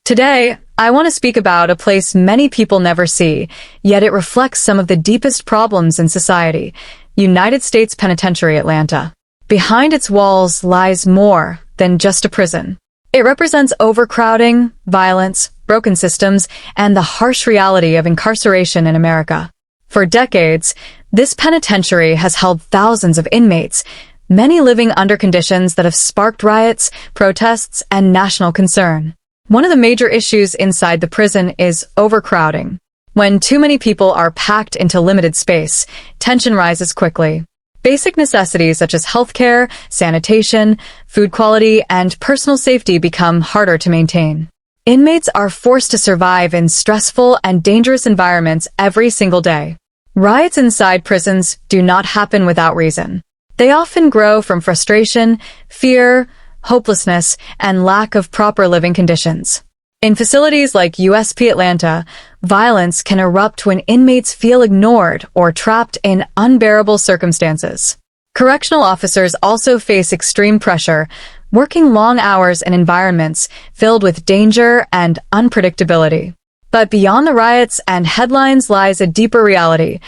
Today, I want to speak about a place many people never see, yet it reflects some of the deepest problems in society: United States Penitentiary, Atlanta. Behind its walls lies more than just a prison. It represents overcrowding, violence, broken systems, and the harsh reality of incarceration in America. For decades, this penitentiary has held thousands of inmates, many living under conditions that have sparked riots, protests, and national concern. One of the major issues inside the prison is overcrowding. When too many people are packed into limited space, tension rises quickly. Basic necessities such as healthcare, sanitation, food quality, and personal safety become harder to maintain. Inmates are forced to survive in stressful and dangerous environments every single day. Riots inside prisons do not happen without reason. They often grow from frustration, fear, hopelessness, and lack of proper living conditions. In facilities like USP Atlanta, violence can erupt when inmates feel ignored or trapped in unbearable circumstances. Correctional officers also face extreme pressure, working long hours in environments filled with danger and unpredictability. But beyond the riots and headlines lies a deeper reality.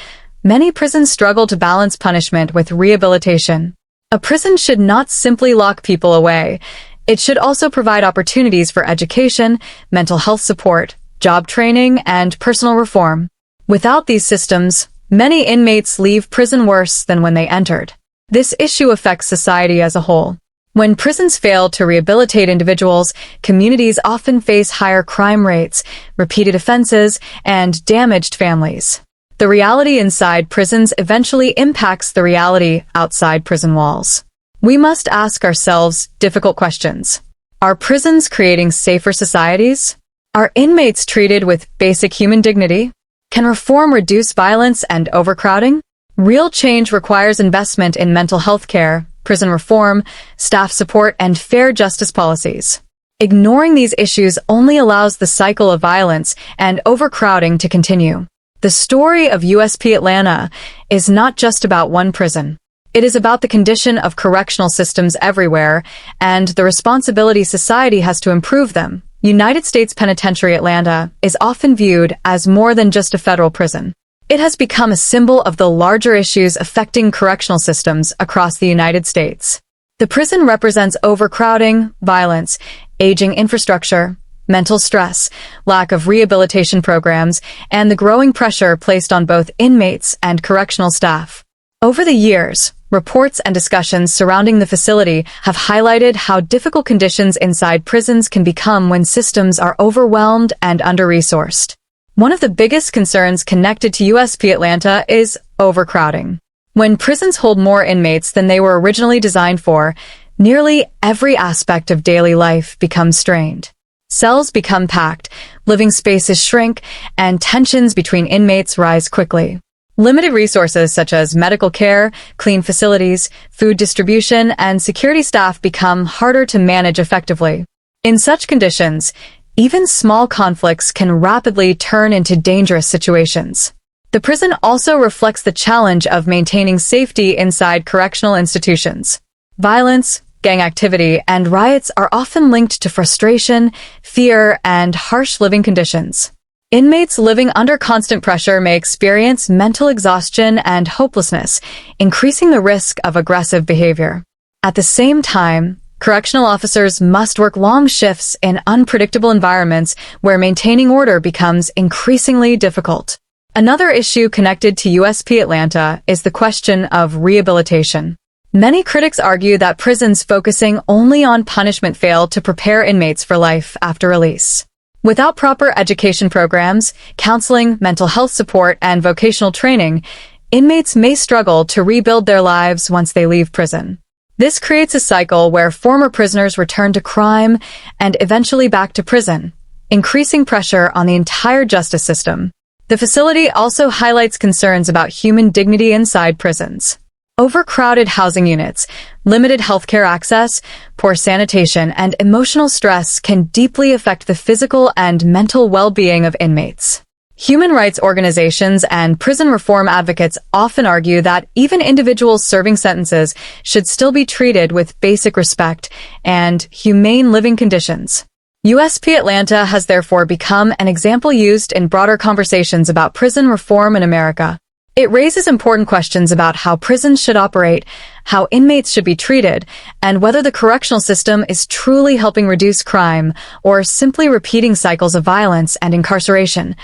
Many prisons struggle to balance punishment with rehabilitation. A prison should not simply lock people away. It should also provide opportunities for education, mental health support, job training, and personal reform. Without these systems, many inmates leave prison worse than when they entered. This issue affects society as a whole. When prisons fail to rehabilitate individuals, communities often face higher crime rates, repeated offenses, and damaged families. The reality inside prisons eventually impacts the reality outside prison walls. We must ask ourselves difficult questions. Are prisons creating safer societies? Are inmates treated with basic human dignity? Can reform reduce violence and overcrowding? Real change requires investment in mental health care, prison reform, staff support, and fair justice policies. Ignoring these issues only allows the cycle of violence and overcrowding to continue. The story of USP Atlanta is not just about one prison. It is about the condition of correctional systems everywhere and the responsibility society has to improve them. United States Penitentiary Atlanta is often viewed as more than just a federal prison. It has become a symbol of the larger issues affecting correctional systems across the United States. The prison represents overcrowding, violence, aging infrastructure, mental stress, lack of rehabilitation programs, and the growing pressure placed on both inmates and correctional staff. Over the years, reports and discussions surrounding the facility have highlighted how difficult conditions inside prisons can become when systems are overwhelmed and under-resourced. One of the biggest concerns connected to USP Atlanta is overcrowding. When prisons hold more inmates than they were originally designed for, nearly every aspect of daily life becomes strained. Cells become packed, living spaces shrink, and tensions between inmates rise quickly. Limited resources such as medical care, clean facilities, food distribution, and security staff become harder to manage effectively. In such conditions, even small conflicts can rapidly turn into dangerous situations. The prison also reflects the challenge of maintaining safety inside correctional institutions. Violence, gang activity, and riots are often linked to frustration, fear, and harsh living conditions. Inmates living under constant pressure may experience mental exhaustion and hopelessness, increasing the risk of aggressive behavior. At the same time, correctional officers must work long shifts in unpredictable environments where maintaining order becomes increasingly difficult. Another issue connected to USP Atlanta is the question of rehabilitation. Many critics argue that prisons focusing only on punishment fail to prepare inmates for life after release. Without proper education programs, counseling, mental health support, and vocational training, inmates may struggle to rebuild their lives once they leave prison. This creates a cycle where former prisoners return to crime and eventually back to prison, increasing pressure on the entire justice system. The facility also highlights concerns about human dignity inside prisons. Overcrowded housing units, limited healthcare access, poor sanitation, and emotional stress can deeply affect the physical and mental well-being of inmates. Human rights organizations and prison reform advocates often argue that even individuals serving sentences should still be treated with basic respect and humane living conditions. USP Atlanta has therefore become an example used in broader conversations about prison reform in America. It raises important questions about how prisons should operate, how inmates should be treated, and whether the correctional system is truly helping reduce crime or simply repeating cycles of violence and incarceration.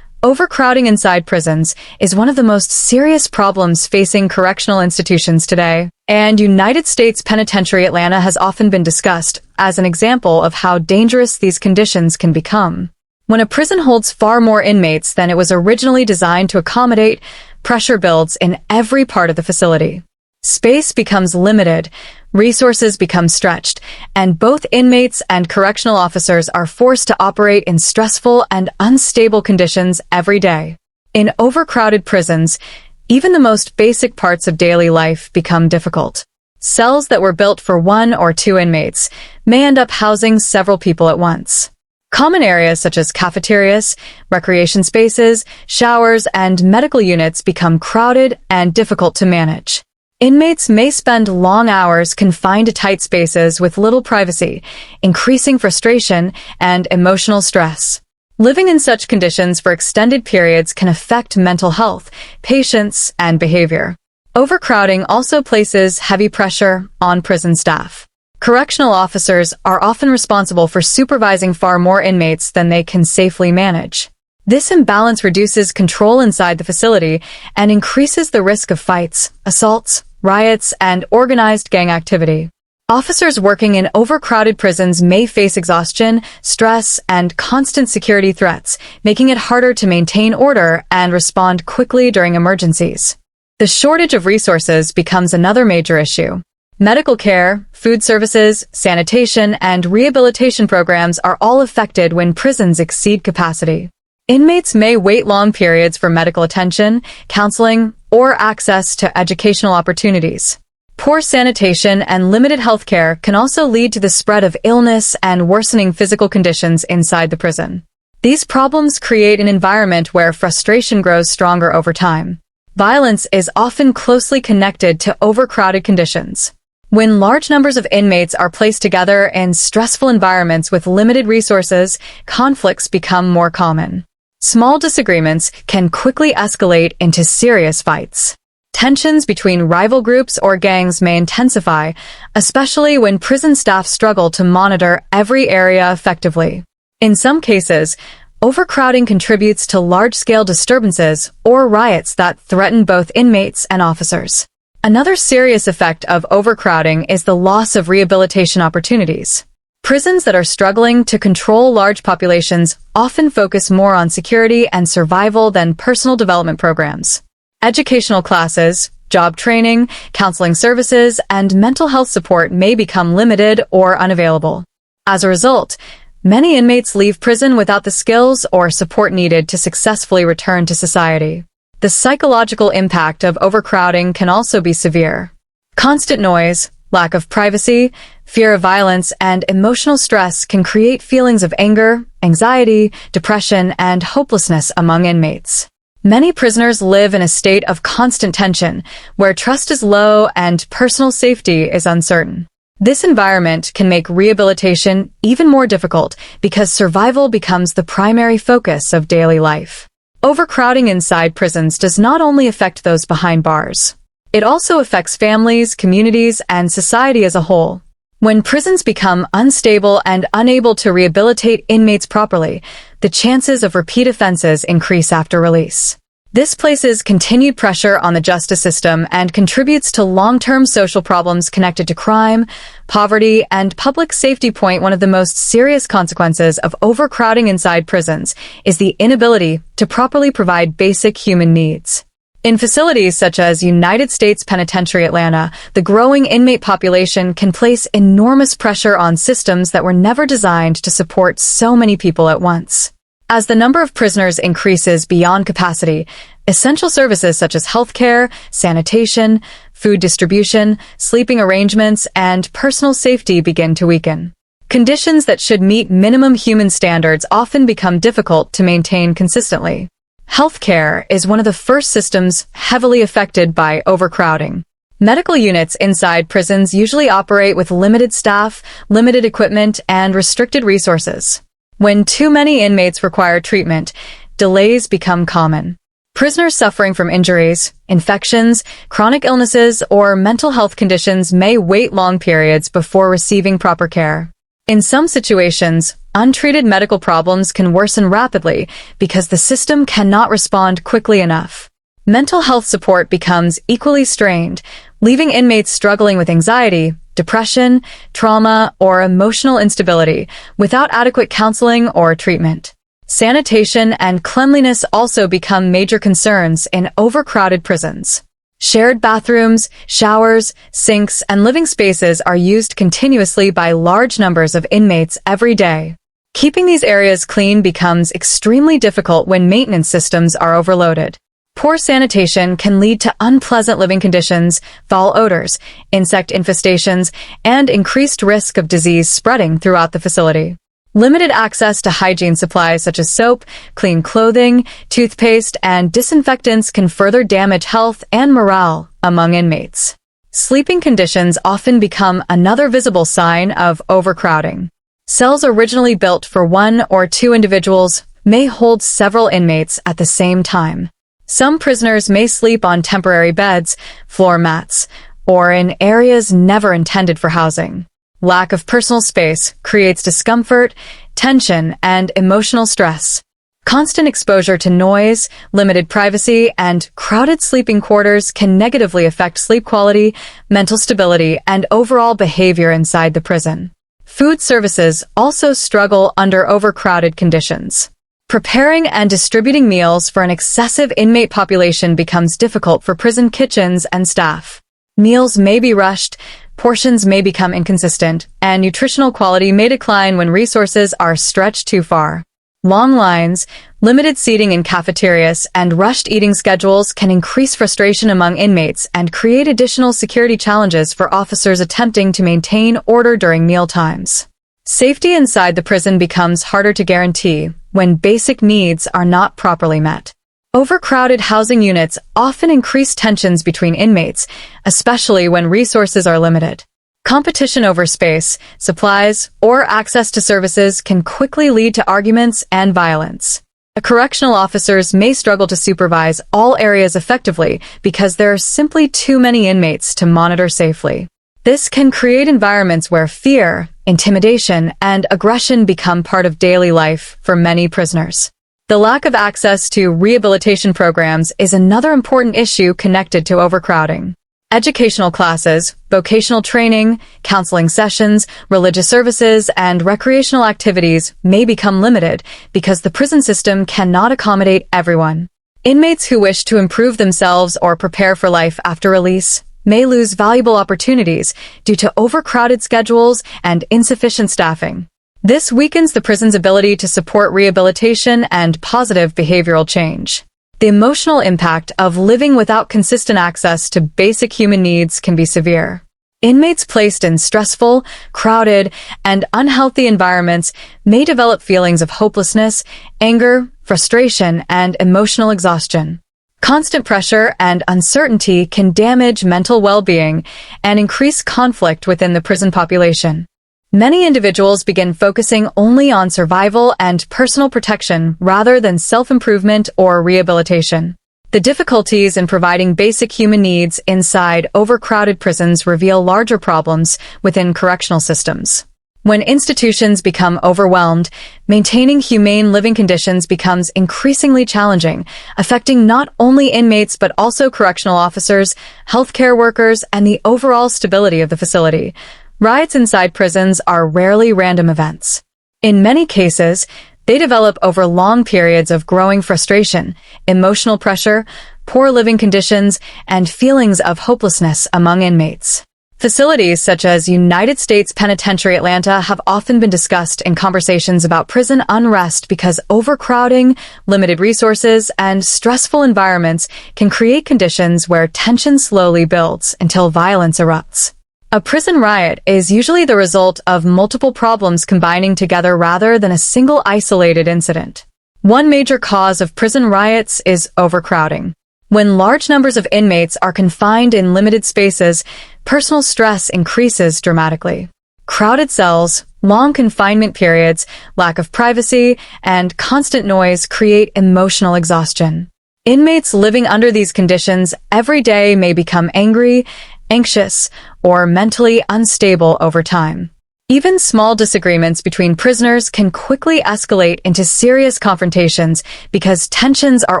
Overcrowding inside prisons is one of the most serious problems facing correctional institutions today, and United States Penitentiary Atlanta has often been discussed as an example of how dangerous these conditions can become. When a prison holds far more inmates than it was originally designed to accommodate, pressure builds in every part of the facility. Space becomes limited, resources become stretched, and both inmates and correctional officers are forced to operate in stressful and unstable conditions every day. In overcrowded prisons, even the most basic parts of daily life become difficult. Cells that were built for 1 or 2 inmates may end up housing several people at once. Common areas such as cafeterias, recreation spaces, showers, and medical units become crowded and difficult to manage. Inmates may spend long hours confined to tight spaces with little privacy, increasing frustration and emotional stress. Living in such conditions for extended periods can affect mental health, patience, and behavior. Overcrowding also places heavy pressure on prison staff. Correctional officers are often responsible for supervising far more inmates than they can safely manage. This imbalance reduces control inside the facility and increases the risk of fights, assaults, riots, and organized gang activity. Officers working in overcrowded prisons may face exhaustion, stress, and constant security threats, making it harder to maintain order and respond quickly during emergencies. The shortage of resources becomes another major issue. Medical care, food services, sanitation, and rehabilitation programs are all affected when prisons exceed capacity. Inmates may wait long periods for medical attention, counseling, or access to educational opportunities. Poor sanitation and limited health care can also lead to the spread of illness and worsening physical conditions inside the prison. These problems create an environment where frustration grows stronger over time. Violence is often closely connected to overcrowded conditions. When large numbers of inmates are placed together in stressful environments with limited resources, conflicts become more common. Small disagreements can quickly escalate into serious fights. Tensions between rival groups or gangs may intensify, especially when prison staff struggle to monitor every area effectively. In some cases, overcrowding contributes to large-scale disturbances or riots that threaten both inmates and officers. Another serious effect of overcrowding is the loss of rehabilitation opportunities. Prisons that are struggling to control large populations often focus more on security and survival than personal development programs. Educational classes, job training, counseling services, and mental health support may become limited or unavailable. As a result, many inmates leave prison without the skills or support needed to successfully return to society. The psychological impact of overcrowding can also be severe. Constant noise, lack of privacy, fear of violence, and emotional stress can create feelings of anger, anxiety, depression, and hopelessness among inmates. Many prisoners live in a state of constant tension, where trust is low and personal safety is uncertain. This environment can make rehabilitation even more difficult because survival becomes the primary focus of daily life. Overcrowding inside prisons does not only affect those behind bars. It also affects families, communities, and society as a whole. When prisons become unstable and unable to rehabilitate inmates properly, the chances of repeat offenses increase after release. This places continued pressure on the justice system and contributes to long-term social problems connected to crime, poverty, and public safety. One of the most serious consequences of overcrowding inside prisons is the inability to properly provide basic human needs. In facilities such as United States Penitentiary Atlanta, the growing inmate population can place enormous pressure on systems that were never designed to support so many people at once. As the number of prisoners increases beyond capacity, essential services such as healthcare, sanitation, food distribution, sleeping arrangements, and personal safety begin to weaken. Conditions that should meet minimum human standards often become difficult to maintain consistently. Healthcare is one of the first systems heavily affected by overcrowding. Medical units inside prisons usually operate with limited staff, limited equipment, and restricted resources. When too many inmates require treatment, delays become common. Prisoners suffering from injuries, infections, chronic illnesses, or mental health conditions may wait long periods before receiving proper care. In some situations, untreated medical problems can worsen rapidly because the system cannot respond quickly enough. Mental health support becomes equally strained, leaving inmates struggling with anxiety, depression, trauma, or emotional instability without adequate counseling or treatment. Sanitation and cleanliness also become major concerns in overcrowded prisons. Shared bathrooms, showers, sinks, and living spaces are used continuously by large numbers of inmates every day. Keeping these areas clean becomes extremely difficult when maintenance systems are overloaded. Poor sanitation can lead to unpleasant living conditions, foul odors, insect infestations, and increased risk of disease spreading throughout the facility. Limited access to hygiene supplies such as soap, clean clothing, toothpaste, and disinfectants can further damage health and morale among inmates. Sleeping conditions often become another visible sign of overcrowding. Cells originally built for 1 or 2 individuals may hold several inmates at the same time. Some prisoners may sleep on temporary beds, floor mats, or in areas never intended for housing. Lack of personal space creates discomfort, tension, and emotional stress. Constant exposure to noise, limited privacy, and crowded sleeping quarters can negatively affect sleep quality, mental stability, and overall behavior inside the prison. Food services also struggle under overcrowded conditions. Preparing and distributing meals for an excessive inmate population becomes difficult for prison kitchens and staff. Meals may be rushed, portions may become inconsistent, and nutritional quality may decline when resources are stretched too far. Long lines, limited seating in cafeterias, and rushed eating schedules can increase frustration among inmates and create additional security challenges for officers attempting to maintain order during meal times. Safety inside the prison becomes harder to guarantee when basic needs are not properly met. Overcrowded housing units often increase tensions between inmates, especially when resources are limited. Competition over space, supplies, or access to services can quickly lead to arguments and violence. Correctional officers may struggle to supervise all areas effectively because there are simply too many inmates to monitor safely. This can create environments where fear, intimidation, and aggression become part of daily life for many prisoners. The lack of access to rehabilitation programs is another important issue connected to overcrowding. Educational classes, vocational training, counseling sessions, religious services, and recreational activities may become limited because the prison system cannot accommodate everyone. Inmates who wish to improve themselves or prepare for life after release may lose valuable opportunities due to overcrowded schedules and insufficient staffing. This weakens the prison's ability to support rehabilitation and positive behavioral change. The emotional impact of living without consistent access to basic human needs can be severe. Inmates placed in stressful, crowded, and unhealthy environments may develop feelings of hopelessness, anger, frustration, and emotional exhaustion. Constant pressure and uncertainty can damage mental well-being and increase conflict within the prison population. Many individuals begin focusing only on survival and personal protection rather than self-improvement or rehabilitation. The difficulties in providing basic human needs inside overcrowded prisons reveal larger problems within correctional systems. When institutions become overwhelmed, maintaining humane living conditions becomes increasingly challenging, affecting not only inmates but also correctional officers, healthcare workers, and the overall stability of the facility. Riots inside prisons are rarely random events. In many cases, they develop over long periods of growing frustration, emotional pressure, poor living conditions, and feelings of hopelessness among inmates. Facilities such as United States Penitentiary Atlanta have often been discussed in conversations about prison unrest because overcrowding, limited resources, and stressful environments can create conditions where tension slowly builds until violence erupts. A prison riot is usually the result of multiple problems combining together rather than a single isolated incident. One major cause of prison riots is overcrowding. When large numbers of inmates are confined in limited spaces, personal stress increases dramatically. Crowded cells, Long confinement periods, lack of privacy, and constant noise create emotional exhaustion. Inmates living under these conditions every day may become angry, anxious, or mentally unstable over time. Even small disagreements between prisoners can quickly escalate into serious confrontations because tensions are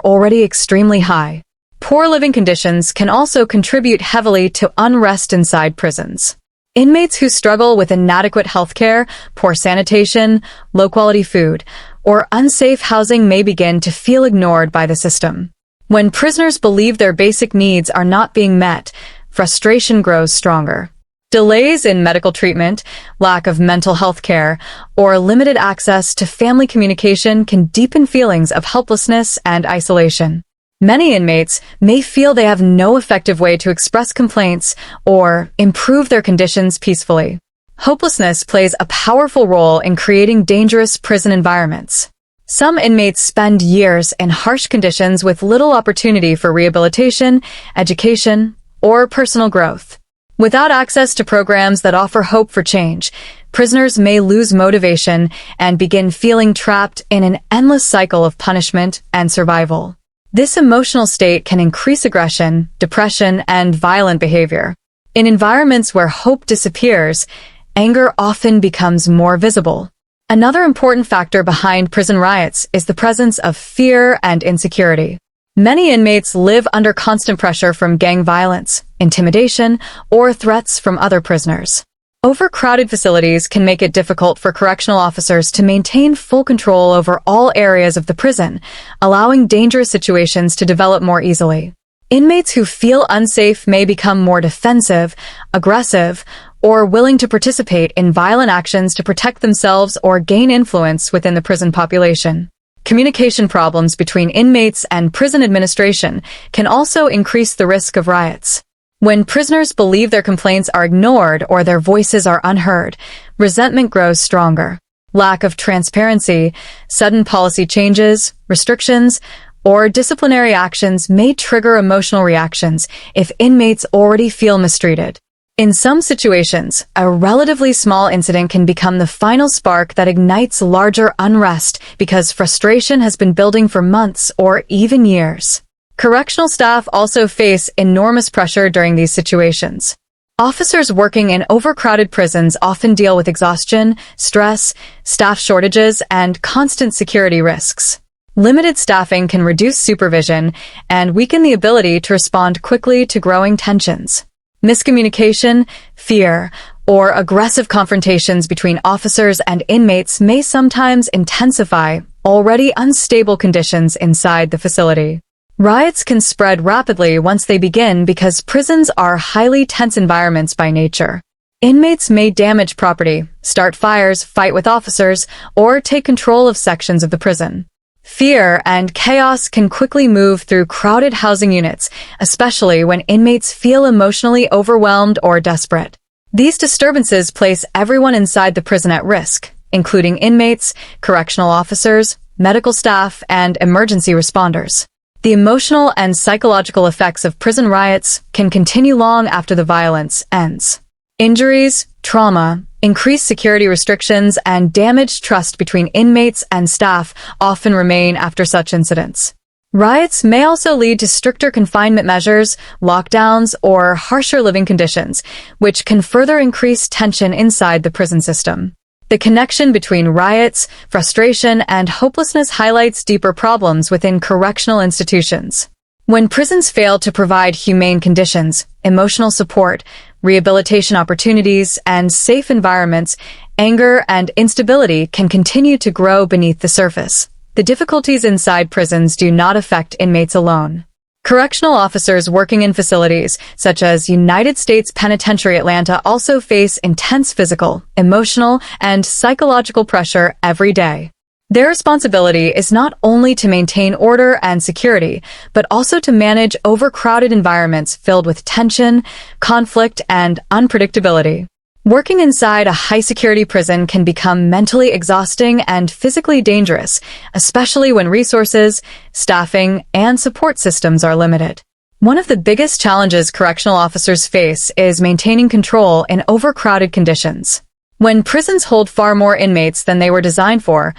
already extremely high. Poor living conditions can also contribute heavily to unrest inside prisons. Inmates who struggle with inadequate healthcare, poor sanitation, low-quality food, or unsafe housing may begin to feel ignored by the system. When prisoners believe their basic needs are not being met, frustration grows stronger. Delays in medical treatment, lack of mental health care, or limited access to family communication can deepen feelings of helplessness and isolation. Many inmates may feel they have no effective way to express complaints or improve their conditions peacefully. Hopelessness plays a powerful role in creating dangerous prison environments. Some inmates spend years in harsh conditions with little opportunity for rehabilitation, education, or personal growth. Without access to programs that offer hope for change, prisoners may lose motivation and begin feeling trapped in an endless cycle of punishment and survival. This emotional state can increase aggression, depression, and violent behavior. In environments where hope disappears, anger often becomes more visible. Another important factor behind prison riots is the presence of fear and insecurity. Many inmates live under constant pressure from gang violence, intimidation, or threats from other prisoners. Overcrowded facilities can make it difficult for correctional officers to maintain full control over all areas of the prison, allowing dangerous situations to develop more easily. Inmates who feel unsafe may become more defensive, aggressive, or willing to participate in violent actions to protect themselves or gain influence within the prison population. Communication problems between inmates and prison administration can also increase the risk of riots. When prisoners believe their complaints are ignored or their voices are unheard, resentment grows stronger. Lack of transparency, sudden policy changes, restrictions, or disciplinary actions may trigger emotional reactions if inmates already feel mistreated. In some situations, a relatively small incident can become the final spark that ignites larger unrest because frustration has been building for months or even years. Correctional staff also face enormous pressure during these situations. Officers working in overcrowded prisons often deal with exhaustion, stress, staff shortages, and constant security risks. Limited staffing can reduce supervision and weaken the ability to respond quickly to growing tensions. Miscommunication, fear, or aggressive confrontations between officers and inmates may sometimes intensify already unstable conditions inside the facility. Riots can spread rapidly once they begin because prisons are highly tense environments by nature. Inmates may damage property, start fires, fight with officers, or take control of sections of the prison. Fear and chaos can quickly move through crowded housing units, especially when inmates feel emotionally overwhelmed or desperate. These disturbances place everyone inside the prison at risk, including inmates, correctional officers, medical staff, and emergency responders. The emotional and psychological effects of prison riots can continue long after the violence ends. Injuries, trauma, increased security restrictions, and damaged trust between inmates and staff often remain after such incidents. Riots may also lead to stricter confinement measures, lockdowns, or harsher living conditions, which can further increase tension inside the prison system. The connection between riots, frustration, and hopelessness highlights deeper problems within correctional institutions. When prisons fail to provide humane conditions, emotional support, rehabilitation opportunities, and safe environments, anger and instability can continue to grow beneath the surface. The difficulties inside prisons do not affect inmates alone. Correctional officers working in facilities, such as United States Penitentiary Atlanta, also face intense physical, emotional, and psychological pressure every day. Their responsibility is not only to maintain order and security, but also to manage overcrowded environments filled with tension, conflict, and unpredictability. Working inside a high-security prison can become mentally exhausting and physically dangerous, especially when resources, staffing, and support systems are limited. One of the biggest challenges correctional officers face is maintaining control in overcrowded conditions. When prisons hold far more inmates than they were designed for,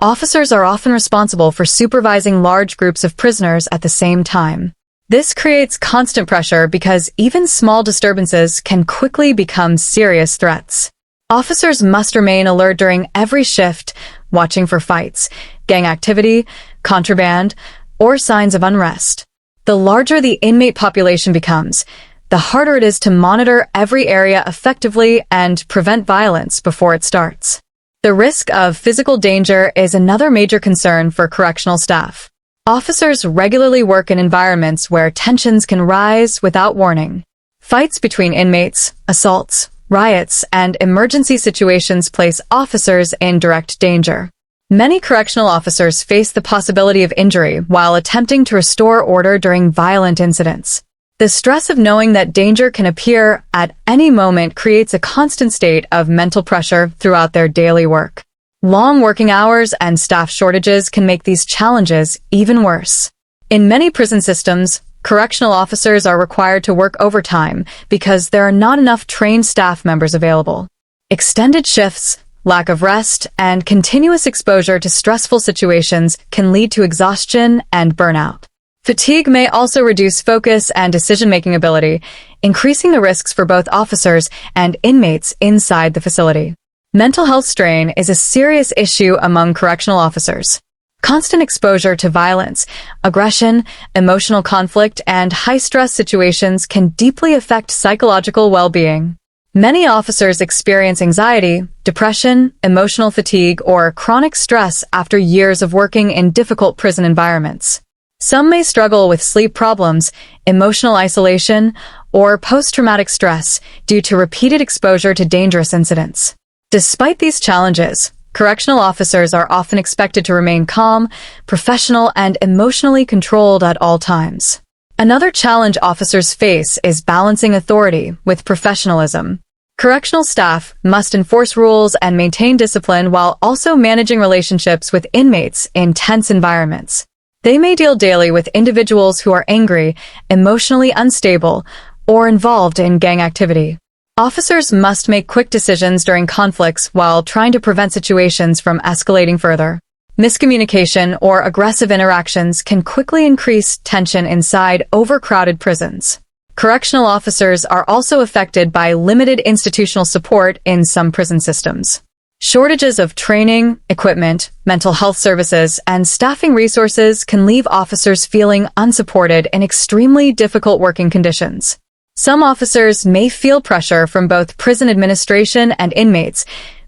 officers are often responsible for supervising large groups of prisoners at the same time. This creates constant pressure because even small disturbances can quickly become serious threats. Officers must remain alert during every shift, watching for fights, gang activity, contraband, or signs of unrest. The larger the inmate population becomes, the harder it is to monitor every area effectively and prevent violence before it starts. The risk of physical danger is another major concern for correctional staff. Officers regularly work in environments where tensions can rise without warning. Fights between inmates, assaults, riots, and emergency situations place officers in direct danger. Many correctional officers face the possibility of injury while attempting to restore order during violent incidents. The stress of knowing that danger can appear at any moment creates a constant state of mental pressure throughout their daily work. Long working hours and staff shortages can make these challenges even worse. In many prison systems, correctional officers are required to work overtime because there are not enough trained staff members available. Extended shifts, lack of rest, and continuous exposure to stressful situations can lead to exhaustion and burnout. Fatigue may also reduce focus and decision-making ability, increasing the risks for both officers and inmates inside the facility. Mental health strain is a serious issue among correctional officers. Constant exposure to violence, aggression, emotional conflict, and high-stress situations can deeply affect psychological well-being. Many officers experience anxiety, depression, emotional fatigue, or chronic stress after years of working in difficult prison environments. Some may struggle with sleep problems, emotional isolation, or post-traumatic stress due to repeated exposure to dangerous incidents. Despite these challenges, correctional officers are often expected to remain calm, professional, and emotionally controlled at all times. Another challenge officers face is balancing authority with professionalism. Correctional staff must enforce rules and maintain discipline while also managing relationships with inmates in tense environments. They may deal daily with individuals who are angry, emotionally unstable, or involved in gang activity. Officers must make quick decisions during conflicts while trying to prevent situations from escalating further. Miscommunication or aggressive interactions can quickly increase tension inside overcrowded prisons. Correctional officers are also affected by limited institutional support in some prison systems. Shortages of training, equipment, mental health services, and staffing resources can leave officers feeling unsupported in extremely difficult working conditions. Some officers may feel pressure from both prison administration and inmates,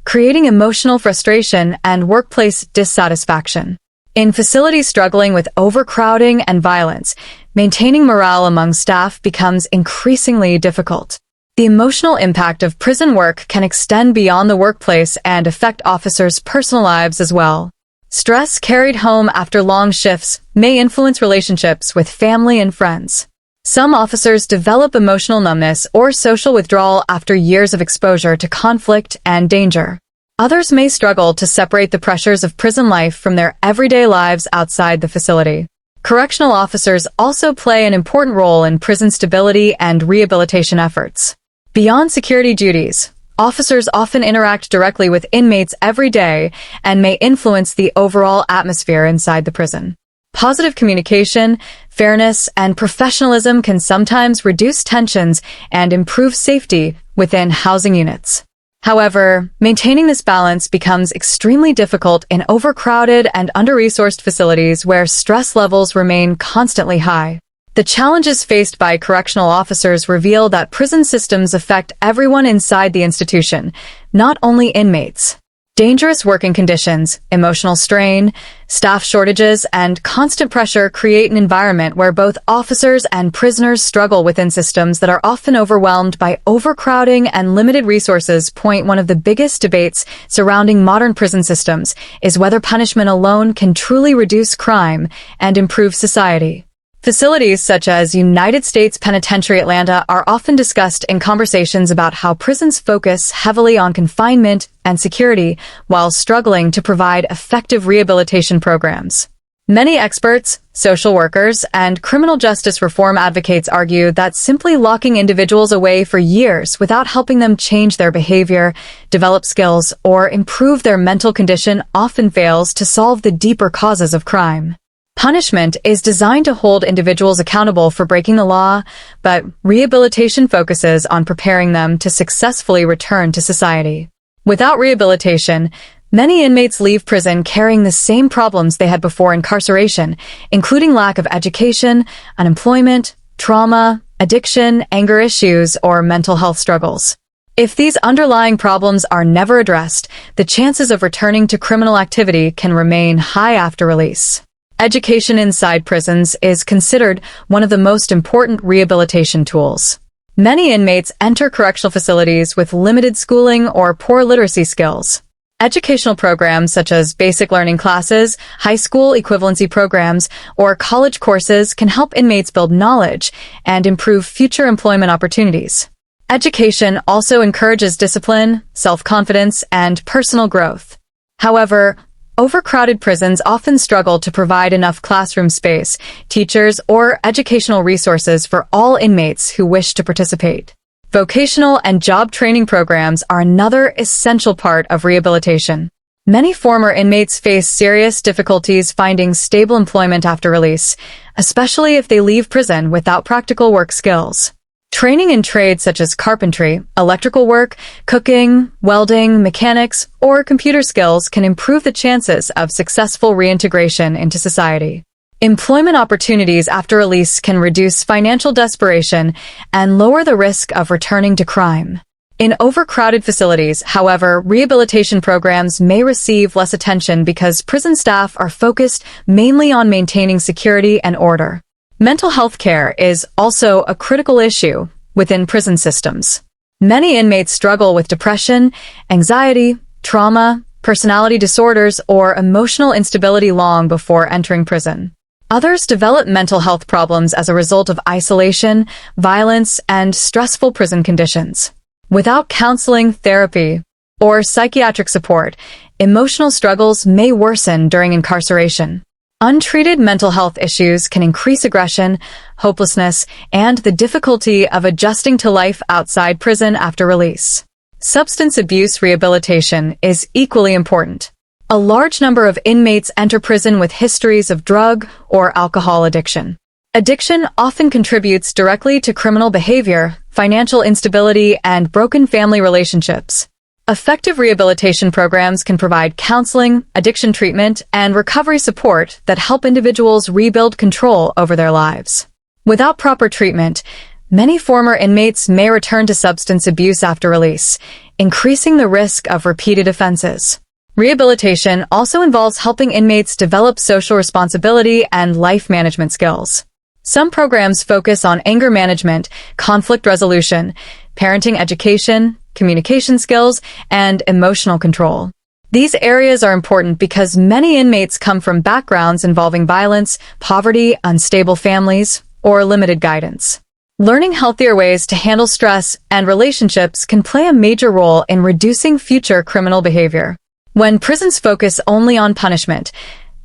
creating emotional frustration and workplace dissatisfaction. In facilities struggling with overcrowding and violence, maintaining morale among staff becomes increasingly difficult. The emotional impact of prison work can extend beyond the workplace and affect officers' personal lives as well. Stress carried home after long shifts may influence relationships with family and friends. Some officers develop emotional numbness or social withdrawal after years of exposure to conflict and danger. Others may struggle to separate the pressures of prison life from their everyday lives outside the facility. Correctional officers also play an important role in prison stability and rehabilitation efforts. Beyond security duties, officers often interact directly with inmates every day and may influence the overall atmosphere inside the prison. Positive communication, fairness, and professionalism can sometimes reduce tensions and improve safety within housing units. However, maintaining this balance becomes extremely difficult in overcrowded and under-resourced facilities where stress levels remain constantly high. The challenges faced by correctional officers reveal that prison systems affect everyone inside the institution, not only inmates. Dangerous working conditions, emotional strain, staff shortages, and constant pressure create an environment where both officers and prisoners struggle within systems that are often overwhelmed by overcrowding and limited resources. One of the biggest debates surrounding modern prison systems is whether punishment alone can truly reduce crime and improve society. Facilities such as United States Penitentiary Atlanta are often discussed in conversations about how prisons focus heavily on confinement and security while struggling to provide effective rehabilitation programs. Many experts, social workers, and criminal justice reform advocates argue that simply locking individuals away for years without helping them change their behavior, develop skills, or improve their mental condition often fails to solve the deeper causes of crime. Punishment is designed to hold individuals accountable for breaking the law, but rehabilitation focuses on preparing them to successfully return to society. Without rehabilitation, many inmates leave prison carrying the same problems they had before incarceration, including lack of education, unemployment, trauma, addiction, anger issues, or mental health struggles. If these underlying problems are never addressed, the chances of returning to criminal activity can remain high after release. Education inside prisons is considered one of the most important rehabilitation tools. Many inmates enter correctional facilities with limited schooling or poor literacy skills. Educational programs such as basic learning classes, high school equivalency programs, or college courses can help inmates build knowledge and improve future employment opportunities. Education also encourages discipline, self-confidence, and personal growth. However, overcrowded prisons often struggle to provide enough classroom space, teachers, or educational resources for all inmates who wish to participate. Vocational and job training programs are another essential part of rehabilitation. Many former inmates face serious difficulties finding stable employment after release, especially if they leave prison without practical work skills. Training in trades such as carpentry, electrical work, cooking, welding, mechanics, or computer skills can improve the chances of successful reintegration into society. Employment opportunities after release can reduce financial desperation and lower the risk of returning to crime. In overcrowded facilities, however, rehabilitation programs may receive less attention because prison staff are focused mainly on maintaining security and order. Mental health care is also a critical issue within prison systems. Many inmates struggle with depression, anxiety, trauma, personality disorders, or emotional instability long before entering prison. Others develop mental health problems as a result of isolation, violence, and stressful prison conditions. Without counseling, therapy, or psychiatric support, emotional struggles may worsen during incarceration. Untreated mental health issues can increase aggression, hopelessness, and the difficulty of adjusting to life outside prison after release. Substance abuse rehabilitation is equally important. A large number of inmates enter prison with histories of drug or alcohol addiction. Addiction often contributes directly to criminal behavior, financial instability, and broken family relationships. Effective rehabilitation programs can provide counseling, addiction treatment, and recovery support that help individuals rebuild control over their lives. Without proper treatment, many former inmates may return to substance abuse after release, increasing the risk of repeated offenses. Rehabilitation also involves helping inmates develop social responsibility and life management skills. Some programs focus on anger management, conflict resolution, parenting education, communication skills, and emotional control. These areas are important because many inmates come from backgrounds involving violence, poverty, unstable families, or limited guidance. Learning healthier ways to handle stress and relationships can play a major role in reducing future criminal behavior. When prisons focus only on punishment,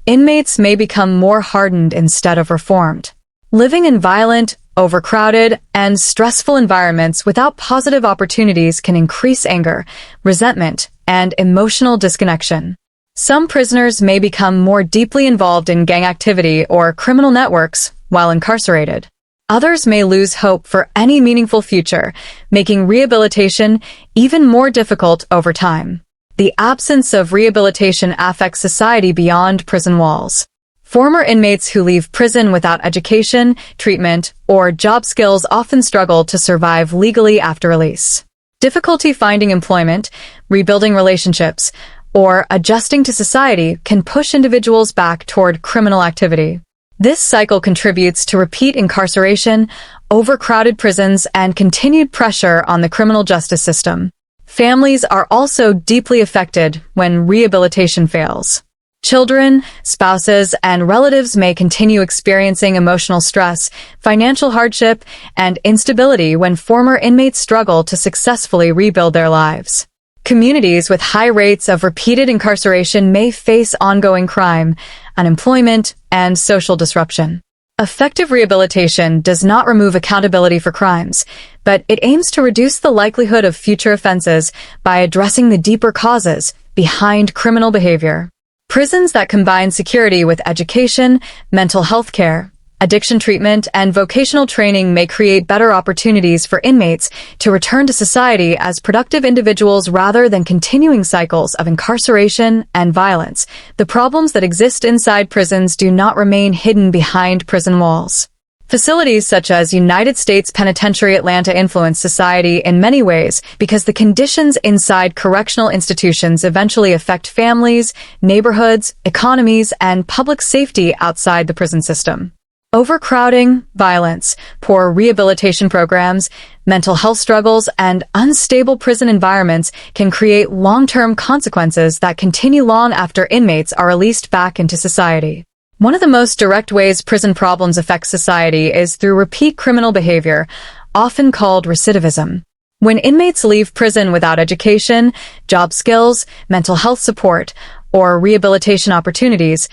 inmates may become more hardened instead of reformed. Living in violent, overcrowded, and stressful environments without positive opportunities can increase anger, resentment, and emotional disconnection. Some prisoners may become more deeply involved in gang activity or criminal networks while incarcerated. Others may lose hope for any meaningful future, making rehabilitation even more difficult over time. The absence of rehabilitation affects society beyond prison walls. Former inmates who leave prison without education, treatment, or job skills often struggle to survive legally after release. Difficulty finding employment, rebuilding relationships, or adjusting to society can push individuals back toward criminal activity. This cycle contributes to repeat incarceration, overcrowded prisons, and continued pressure on the criminal justice system. Families are also deeply affected when rehabilitation fails. Children, spouses, and relatives may continue experiencing emotional stress, financial hardship, and instability when former inmates struggle to successfully rebuild their lives. Communities with high rates of repeated incarceration may face ongoing crime, unemployment, and social disruption. Effective rehabilitation does not remove accountability for crimes, but it aims to reduce the likelihood of future offenses by addressing the deeper causes behind criminal behavior. Prisons that combine security with education, mental health care, addiction treatment, and vocational training may create better opportunities for inmates to return to society as productive individuals rather than continuing cycles of incarceration and violence. The problems that exist inside prisons do not remain hidden behind prison walls. Facilities such as United States Penitentiary Atlanta influence society in many ways because the conditions inside correctional institutions eventually affect families, neighborhoods, economies, and public safety outside the prison system. Overcrowding, violence, poor rehabilitation programs, mental health struggles, and unstable prison environments can create long-term consequences that continue long after inmates are released back into society. One of the most direct ways prison problems affect society is through repeat criminal behavior, often called recidivism. When inmates leave prison without education, job skills, mental health support, or rehabilitation opportunities,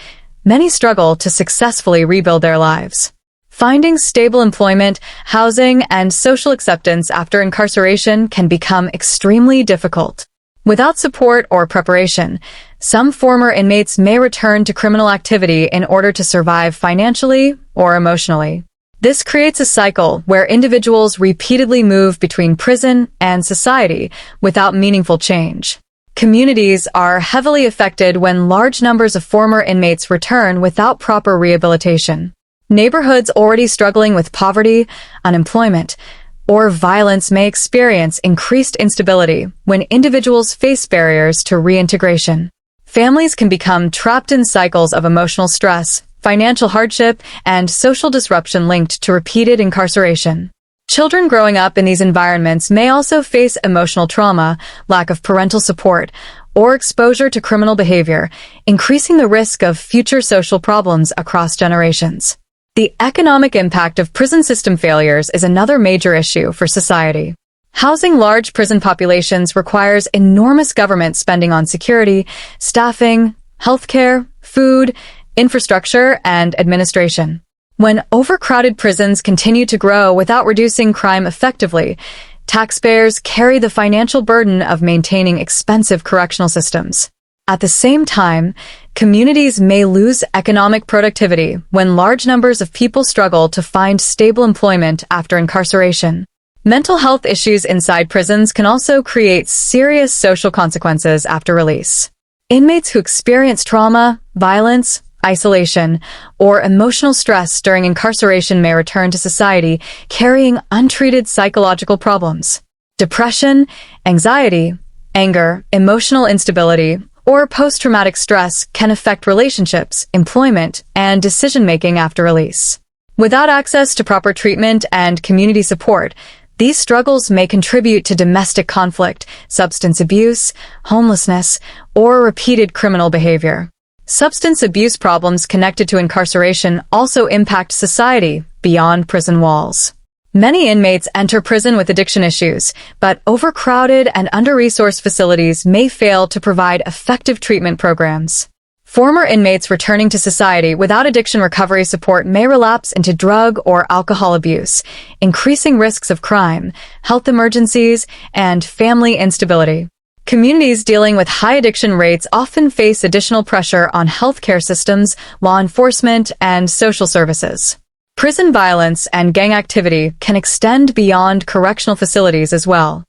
many struggle to successfully rebuild their lives. Finding stable employment, housing, and social acceptance after incarceration can become extremely difficult. Without support or preparation, some former inmates may return to criminal activity in order to survive financially or emotionally. This creates a cycle where individuals repeatedly move between prison and society without meaningful change. Communities are heavily affected when large numbers of former inmates return without proper rehabilitation. Neighborhoods already struggling with poverty, unemployment, or violence may experience increased instability when individuals face barriers to reintegration. Families can become trapped in cycles of emotional stress, financial hardship, and social disruption linked to repeated incarceration. Children growing up in these environments may also face emotional trauma, lack of parental support, or exposure to criminal behavior, increasing the risk of future social problems across generations. The economic impact of prison system failures is another major issue for society. Housing large prison populations requires enormous government spending on security, staffing, healthcare, food, infrastructure, and administration. When overcrowded prisons continue to grow without reducing crime effectively, taxpayers carry the financial burden of maintaining expensive correctional systems. At the same time, communities may lose economic productivity when large numbers of people struggle to find stable employment after incarceration. Mental health issues inside prisons can also create serious social consequences after release. Inmates who experience trauma, violence, isolation, or emotional stress during incarceration may return to society carrying untreated psychological problems. Depression, anxiety, anger, emotional instability, or post-traumatic stress can affect relationships, employment, and decision-making after release. Without access to proper treatment and community support, these struggles may contribute to domestic conflict, substance abuse, homelessness, or repeated criminal behavior. Substance abuse problems connected to incarceration also impact society beyond prison walls. Many inmates enter prison with addiction issues, but overcrowded and under-resourced facilities may fail to provide effective treatment programs. Former inmates returning to society without addiction recovery support may relapse into drug or alcohol abuse, increasing risks of crime, health emergencies, and family instability. Communities dealing with high addiction rates often face additional pressure on healthcare systems, law enforcement, and social services. Prison violence and gang activity can extend beyond correctional facilities as well.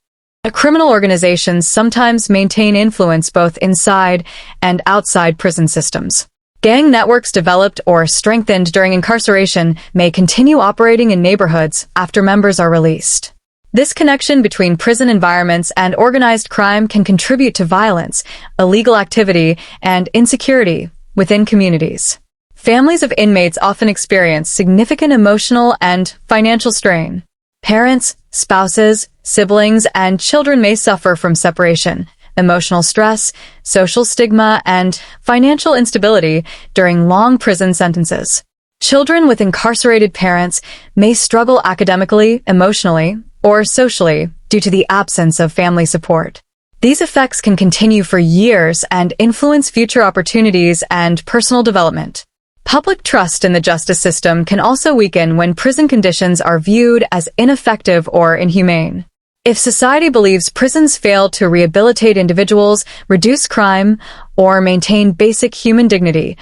Criminal organizations sometimes maintain influence both inside and outside prison systems. Gang networks developed or strengthened during incarceration may continue operating in neighborhoods after members are released. This connection between prison environments and organized crime can contribute to violence, illegal activity, and insecurity within communities. Families of inmates often experience significant emotional and financial strain. Parents, spouses, siblings, and children may suffer from separation, emotional stress, social stigma, and financial instability during long prison sentences. Children with incarcerated parents may struggle academically, emotionally, or socially due to the absence of family support. These effects can continue for years and influence future opportunities and personal development. Public trust in the justice system can also weaken when prison conditions are viewed as ineffective or inhumane. If society believes prisons fail to rehabilitate individuals, reduce crime, or maintain basic human dignity,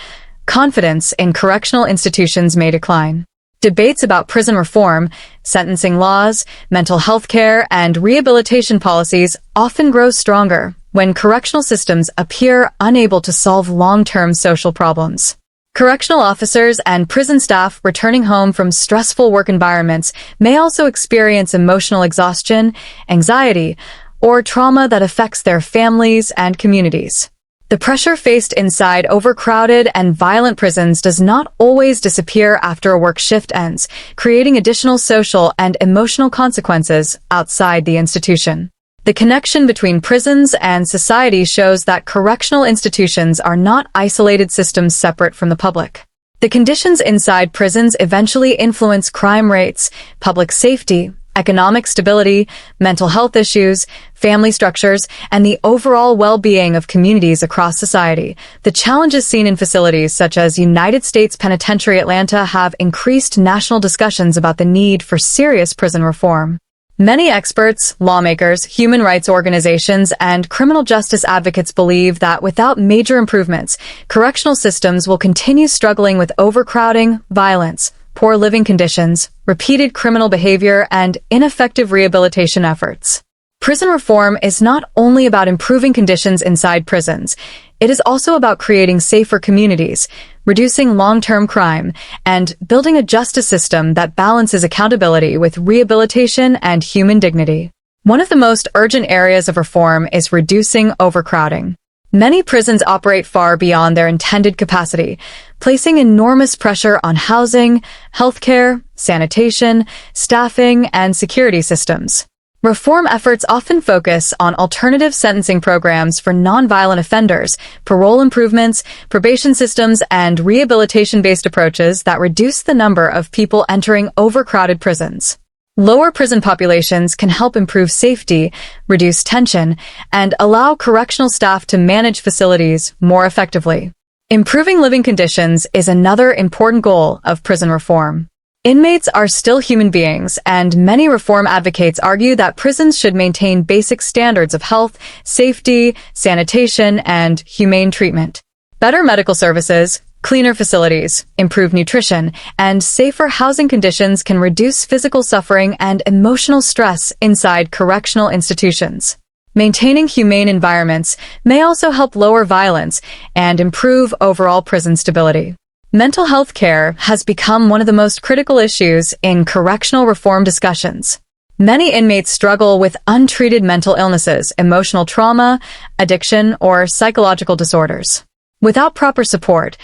confidence in correctional institutions may decline. Debates about prison reform, sentencing laws, mental health care, and rehabilitation policies often grow stronger when correctional systems appear unable to solve long-term social problems. Correctional officers and prison staff returning home from stressful work environments may also experience emotional exhaustion, anxiety, or trauma that affects their families and communities. The pressure faced inside overcrowded and violent prisons does not always disappear after a work shift ends, creating additional social and emotional consequences outside the institution. The connection between prisons and society shows that correctional institutions are not isolated systems separate from the public. The conditions inside prisons eventually influence crime rates, public safety, economic stability, mental health issues, family structures, and the overall well-being of communities across society. The challenges seen in facilities such as United States Penitentiary Atlanta have increased national discussions about the need for serious prison reform. Many experts, lawmakers, human rights organizations, and criminal justice advocates believe that without major improvements, correctional systems will continue struggling with overcrowding, violence, poor living conditions, repeated criminal behavior, and ineffective rehabilitation efforts. Prison reform is not only about improving conditions inside prisons, it is also about creating safer communities, reducing long-term crime, and building a justice system that balances accountability with rehabilitation and human dignity. One of the most urgent areas of reform is reducing overcrowding. Many prisons operate far beyond their intended capacity, placing enormous pressure on housing, healthcare, sanitation, staffing, and security systems. Reform efforts often focus on alternative sentencing programs for nonviolent offenders, parole improvements, probation systems, and rehabilitation-based approaches that reduce the number of people entering overcrowded prisons. Lower prison populations can help improve safety, reduce tension, and allow correctional staff to manage facilities more effectively. Improving living conditions is another important goal of prison reform. Inmates are still human beings, and many reform advocates argue that prisons should maintain basic standards of health, safety, sanitation, and humane treatment. Better medical services, cleaner facilities, improved nutrition, and safer housing conditions can reduce physical suffering and emotional stress inside correctional institutions. Maintaining humane environments may also help lower violence and improve overall prison stability. Mental health care has become one of the most critical issues in correctional reform discussions. Many inmates struggle with untreated mental illnesses, emotional trauma, addiction, or psychological disorders. Without proper support,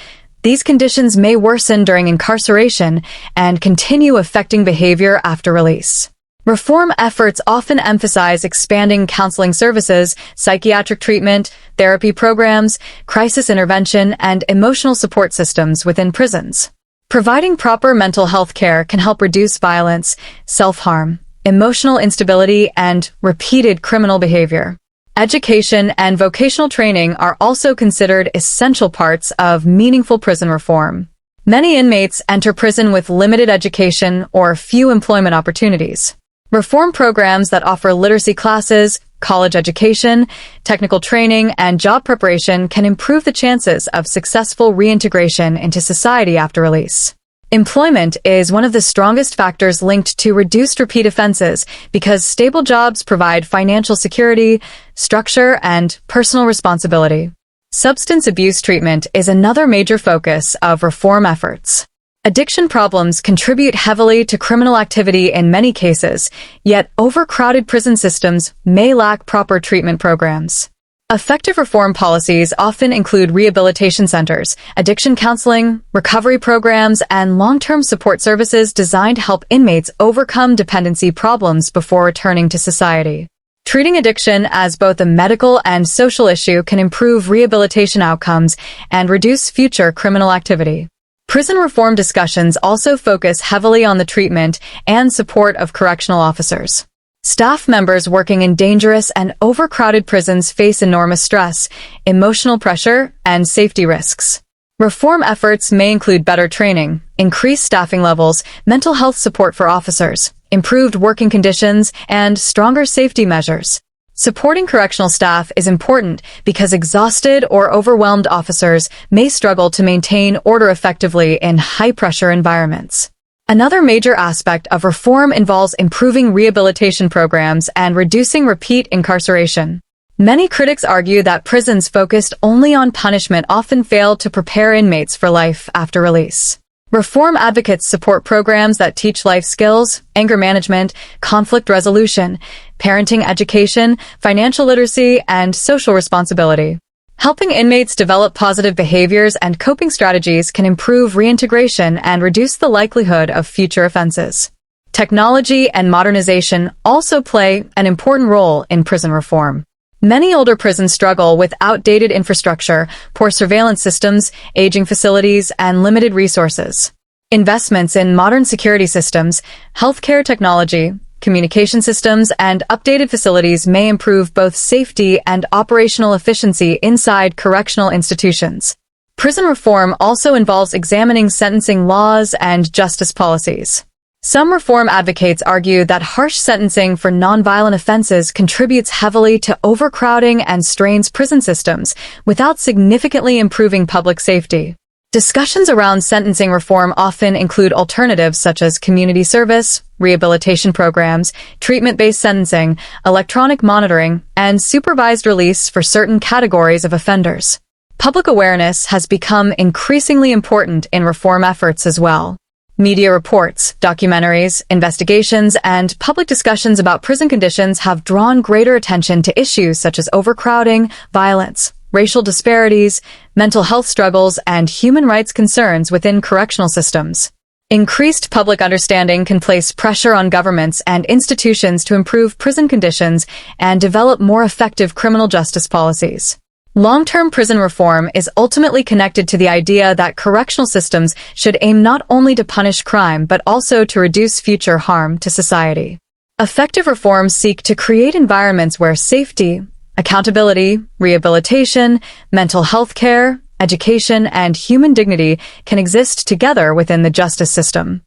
these conditions may worsen during incarceration and continue affecting behavior after release. Reform efforts often emphasize expanding counseling services, psychiatric treatment, therapy programs, crisis intervention, and emotional support systems within prisons. Providing proper mental health care can help reduce violence, self-harm, emotional instability, and repeated criminal behavior. Education and vocational training are also considered essential parts of meaningful prison reform. Many inmates enter prison with limited education or few employment opportunities. Reform programs that offer literacy classes, college education, technical training, and job preparation can improve the chances of successful reintegration into society after release. Employment is one of the strongest factors linked to reduced repeat offenses because stable jobs provide financial security, structure, and personal responsibility. Substance abuse treatment is another major focus of reform efforts. Addiction problems contribute heavily to criminal activity in many cases, yet overcrowded prison systems may lack proper treatment programs. Effective reform policies often include rehabilitation centers, addiction counseling, recovery programs, and long-term support services designed to help inmates overcome dependency problems before returning to society. Treating addiction as both a medical and social issue can improve rehabilitation outcomes and reduce future criminal activity. Prison reform discussions also focus heavily on the treatment and support of correctional officers. Staff members working in dangerous and overcrowded prisons face enormous stress, emotional pressure, and safety risks. Reform efforts may include better training, increased staffing levels, mental health support for officers, improved working conditions, and stronger safety measures. Supporting correctional staff is important because exhausted or overwhelmed officers may struggle to maintain order effectively in high-pressure environments. Another major aspect of reform involves improving rehabilitation programs and reducing repeat incarceration. Many critics argue that prisons focused only on punishment often fail to prepare inmates for life after release. Reform advocates support programs that teach life skills, anger management, conflict resolution, parenting education, financial literacy, and social responsibility. Helping inmates develop positive behaviors and coping strategies can improve reintegration and reduce the likelihood of future offenses. Technology and modernization also play an important role in prison reform. Many older prisons struggle with outdated infrastructure, poor surveillance systems, aging facilities, and limited resources. Investments in modern security systems, healthcare technology, communication systems, and updated facilities may improve both safety and operational efficiency inside correctional institutions. Prison reform also involves examining sentencing laws and justice policies. Some reform advocates argue that harsh sentencing for nonviolent offenses contributes heavily to overcrowding and strains prison systems without significantly improving public safety. Discussions around sentencing reform often include alternatives such as community service, rehabilitation programs, treatment-based sentencing, electronic monitoring, and supervised release for certain categories of offenders. Public awareness has become increasingly important in reform efforts as well. Media reports, documentaries, investigations, and public discussions about prison conditions have drawn greater attention to issues such as overcrowding, violence, racial disparities, mental health struggles, and human rights concerns within correctional systems. Increased public understanding can place pressure on governments and institutions to improve prison conditions and develop more effective criminal justice policies. Long-term prison reform is ultimately connected to the idea that correctional systems should aim not only to punish crime but also to reduce future harm to society. Effective reforms seek to create environments where safety, accountability, rehabilitation, mental health care, education, and human dignity can exist together within the justice system.